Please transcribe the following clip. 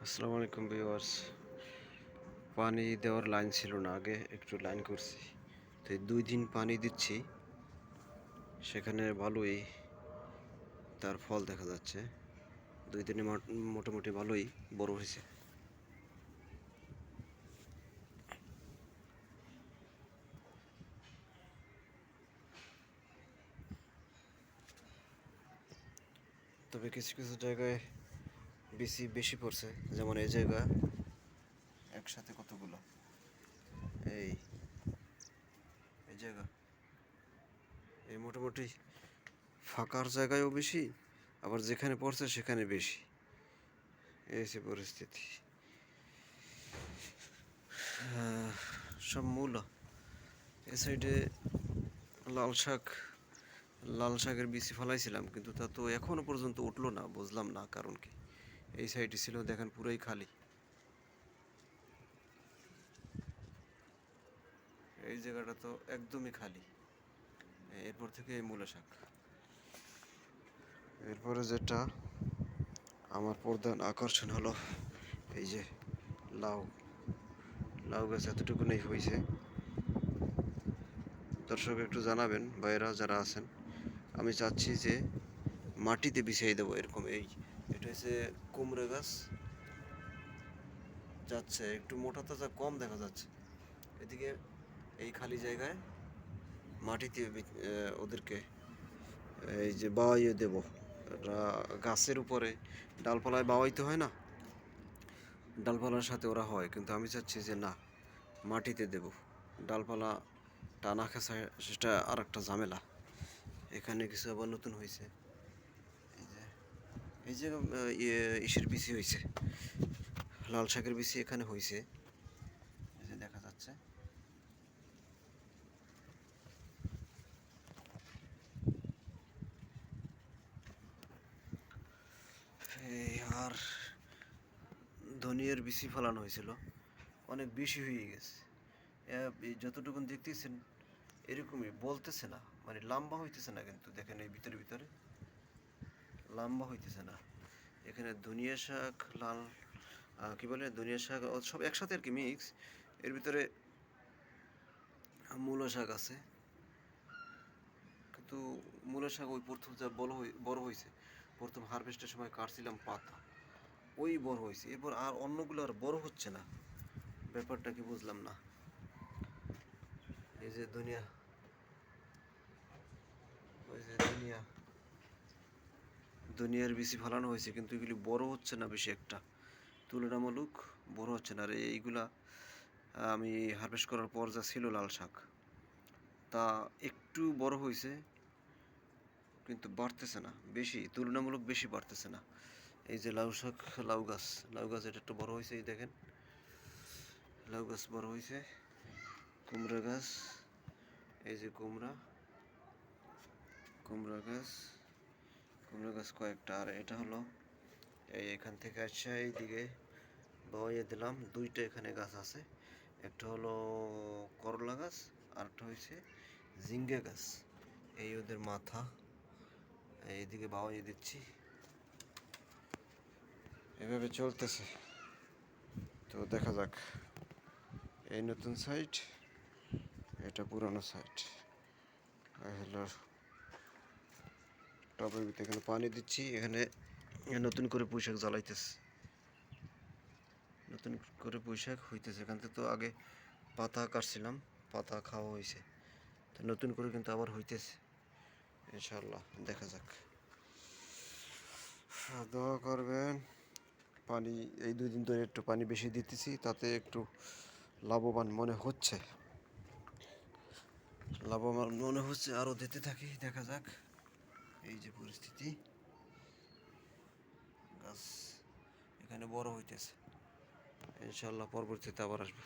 আসসালামু আলাইকুম ভিউয়ার্স। পানি দেওয়ার লাইন ছিল না, আগে একটু লাইন করছি, তো এই 2 দিন পানি দিচ্ছি, সেখানে ভালোই তার ফল দেখা যাচ্ছে। 2 দিনে মোটামুটি ভালোই বড় হয়েছে। তবে কিছু কিছু জায়গায় বেশি পড়ছে, যেমন এই জায়গা একসাথে কতগুলো, এই এই জায়গা, এই মোটামুটি ফাঁকার জায়গায়ও বেশি, আবার যেখানে পড়ছে সেখানে বেশি। এই হচ্ছে পরিস্থিতি। সব মূলা এ সাইডে লাল শাক লাল শাকের বিচি ফলাইছিলাম, কিন্তু তা তো এখনো পর্যন্ত উঠলো না, বুঝলাম না কারণ কি। এই সাইডে ছিল, দেখেন পুরাই খালি। এই জায়গাটা তো একদমই খালি। এরপর থেকে এই মূলা শাক। এরপরে যেটা আমার প্রধান আকর্ষণ হলো এই যে লাউ। লাউ গাছ এতটুকু নেই হয়েছে। দর্শক একটু জানাবেন, ভাইয়েরা যারা আছেন, আমি চাচ্ছি যে মাটিতে বিছিয়ে দেবো এরকম। এটা হচ্ছে কুমড়ো গাছ, যাচ্ছে একটু মোটা তাজা কম দেখা যাচ্ছে। এদিকে এই খালি জায়গায় মাটিতে ওদেরকে এই যে বাওয়াইয়ে দেব। গাছের উপরে ডালপালায় বাওয়াইতে হয় না, ডালপালার সাথে ওরা হয়, কিন্তু আমি চাচ্ছি যে না, মাটিতে দেব। ডালপালা টানা খেঁচা সেটা আর একটা ঝামেলা। এখানে কিছু আবার নতুন হয়েছে, এই যে ইসের বিচি হয়েছে, লাল শাকের বিচি এখানে হয়েছে, এই যে দেখা যাচ্ছে। এই আর ধনিয়ার বিচি ফলানো হয়েছিল, অনেক বেশি হয়ে গেছে। যতটুকুন দেখতেছেন এরকমই, বলতেছে না, মানে লম্বা হইতেছে না, কিন্তু দেখেন এই ভিতরে ভিতরে লম্বা হইতেছে না। এখানে ধনিয়া শাক, লাল কি বলে, ধনিয়া শাক সব একসাথে আর কি মিক্স। এর ভিতরে মূলা শাক আছে, কিন্তু মূলা শাক ওই প্রথম যা বড় হয়েছে, প্রথম হারভেস্টের সময় কাটছিলাম পাতা, ওই বড় হয়েছে। এরপর আর অন্যগুলো আর বড় হচ্ছে না, ব্যাপারটা কি বুঝলাম না। এই যে ধনিয়া, ওই যে দুনিয়ার বিচি ফেলানো হয়েছে, কিন্তু এগুলি বড় হচ্ছে না বেশি একটা, তুলনামূলক বড় হচ্ছে না। আর এইগুলা আমি হারভেস্ট করার পর যা ছিল লাল শাক, তা একটু বড় হয়েছে, কিন্তু বাড়তেছে না বেশি, তুলনামূলক বেশি বাড়তেছে না। এই যে লাউ শাক, লাউ গাছ এটা একটু বড় হয়েছে, এই দেখেন লাউ গাছ বড় হয়েছে। কুমড়া গাছ, এই যে কুমড়া গাছ কয়েকটা। আর এটা হলো এখান থেকে আসছে এইদিকে বয়ে দিলাম, দুইটা এখানে গাছ আছে। একটা হলো করলা গাছ, আর একটা হয়েছে ঝিঙ্গে গাছ। এই ওদের মাথা, এইদিকে বাওয়াই দিচ্ছি, এভাবে চলতেছে। তো দেখা যাক, এই নতুন সাইট, এটা পুরানো সাইট। হলো টবের ভিতরে এখানে পানি দিচ্ছি, এখানে নতুন করে পুঁইশাক জ্বালাইতেছে, নতুন করে পুঁইশাক হইতেছে। এখান থেকে তো আগে পাতা কাটছিলাম, পাতা খাওয়া হয়েছে, তো নতুন করে কিন্তু আবার হইতেছে ইনশাল্লাহ। দেখা যাক, দোয়া করবেন। পানি এই 2 দিন ধরে একটু পানি বেশি দিতেছি, তাতে একটু লাভবান মনে হচ্ছে, আরও দিতে থাকি, দেখা যাক। এই যে পরিস্থিতি, গাছ এখানে বড় হইতেছে, ইনশাল্লাহ পরবর্তীতে আবার আসবো।